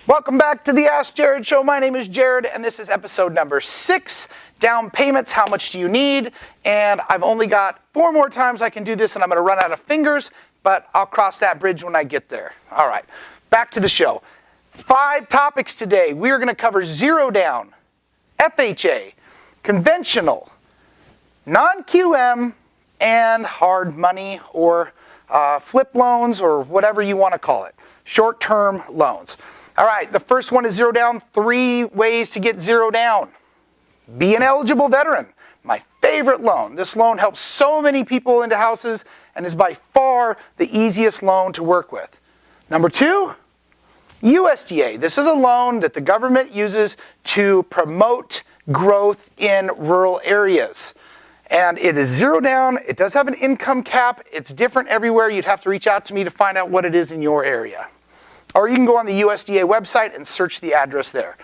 Welcome back to the Ask Jared Show. My name is Jared, and this is episode number 6, down payments, how much do you need? And I've only got 4 more times I can do this, and I'm going to run out of fingers, but I'll cross that bridge when I get there. All right, back to the show. 5 topics today. We are going to cover zero down, FHA, conventional, non-QM, and hard money or flip loans or whatever you want to call it, short-term loans. All right, the first one is zero down. 3 ways to get zero down. Be an eligible veteran. My favorite loan. This loan helps so many people into houses and is by far the easiest loan to work with. Number 2, USDA. This is a loan that the government uses to promote growth in rural areas. And it is zero down. It does have an income cap. It's different everywhere. You'd have to reach out to me to find out what it is in your area. Or you can go on the USDA website and search the address there.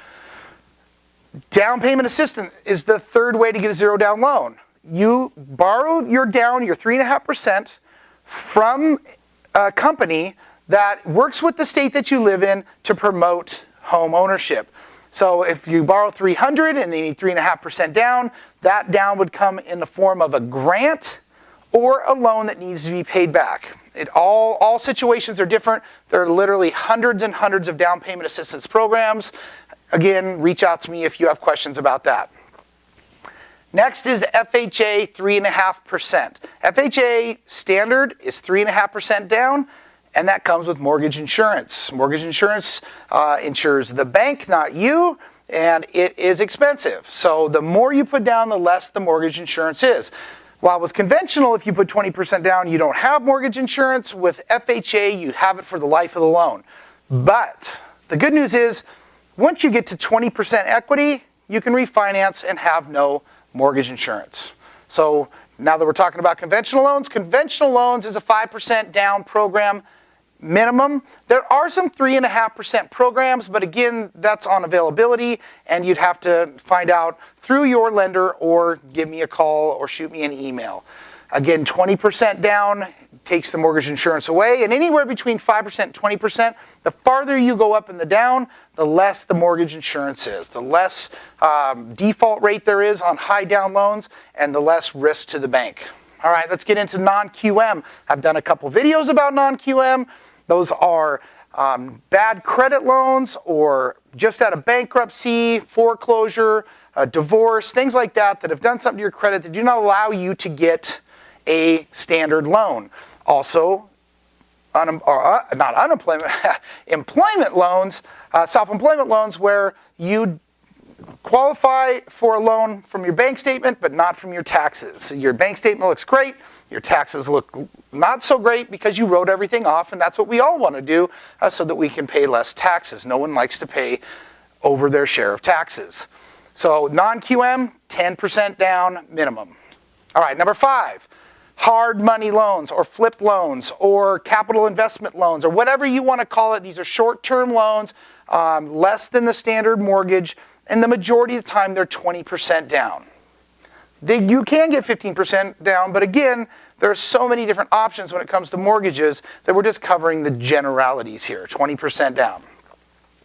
Down payment assistance is the 3rd way to get a zero down loan. You borrow your down, your 3.5%, from a company that works with the state that you live in to promote home ownership. So if you borrow $300 and they need 3.5% down, that down would come in the form of a grant or a loan that needs to be paid back. All situations are different. There are literally hundreds and hundreds of down payment assistance programs. Again, reach out to me if you have questions about that. Next is the FHA 3.5%. FHA standard is 3.5% down, and that comes with mortgage insurance. Mortgage insurance insures the bank, not you, and it is expensive. So the more you put down, the less the mortgage insurance is. While with conventional, if you put 20% down, you don't have mortgage insurance. With FHA, you have it for the life of the loan. But the good news is, once you get to 20% equity, you can refinance and have no mortgage insurance. So now that we're talking about conventional loans is a 5% down program minimum. There are some 3.5% programs, but again, that's on availability, and you'd have to find out through your lender or give me a call or shoot me an email. Again, 20% down takes the mortgage insurance away, and anywhere between 5% and 20%, the farther you go up in the down, the less the mortgage insurance is, the less default rate there is on high down loans, and the less risk to the bank. All right, let's get into non-QM. I've done a couple videos about non-QM. Those are bad credit loans or just out of bankruptcy, foreclosure, divorce, things like that have done something to your credit that do not allow you to get a standard loan. Also, employment loans, self-employment loans where you qualify for a loan from your bank statement, but not from your taxes. Your bank statement looks great. Your taxes look not so great because you wrote everything off, and that's what we all want to do so that we can pay less taxes. No one likes to pay over their share of taxes. So non-QM, 10% down minimum. All right, number 5, hard money loans or flip loans or capital investment loans or whatever you want to call it. These are short-term loans, less than the standard mortgage, and the majority of the time they're 20% down. You can get 15% down, but again, there are so many different options when it comes to mortgages that we're just covering the generalities here, 20% down.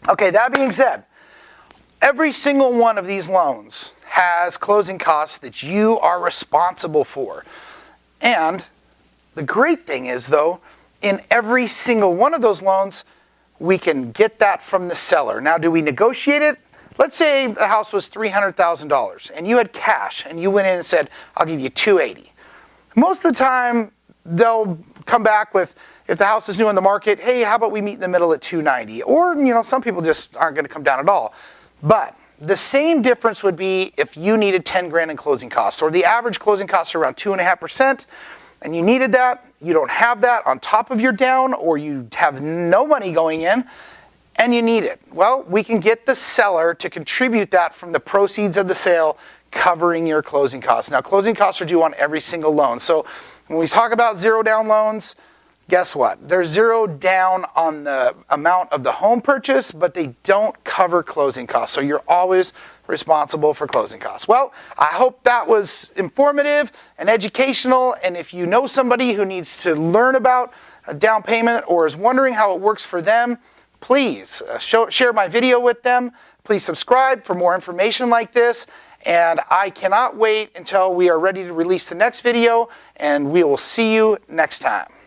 Okay, that being said, every single one of these loans has closing costs that you are responsible for. And the great thing is, though, in every single one of those loans, we can get that from the seller. Now, do we negotiate it? Let's say the house was $300,000 and you had cash and you went in and said, I'll give you $280,000. Most of the time, they'll come back with, if the house is new on the market, hey, how about we meet in the middle at $290,000? Or, some people just aren't going to come down at all. But the same difference would be if you needed $10,000 in closing costs, or the average closing costs are around 2.5%, and you needed that, you don't have that on top of your down, or you have no money going in, and you need it. Well, we can get the seller to contribute that from the proceeds of the sale, covering your closing costs. Now, closing costs are due on every single loan. So when we talk about zero down loans, guess what? They're zero down on the amount of the home purchase, but they don't cover closing costs. So you're always responsible for closing costs. Well, I hope that was informative and educational. And if you know somebody who needs to learn about a down payment or is wondering how it works for them, please share my video with them. Please subscribe for more information like this. And I cannot wait until we are ready to release the next video, and we will see you next time.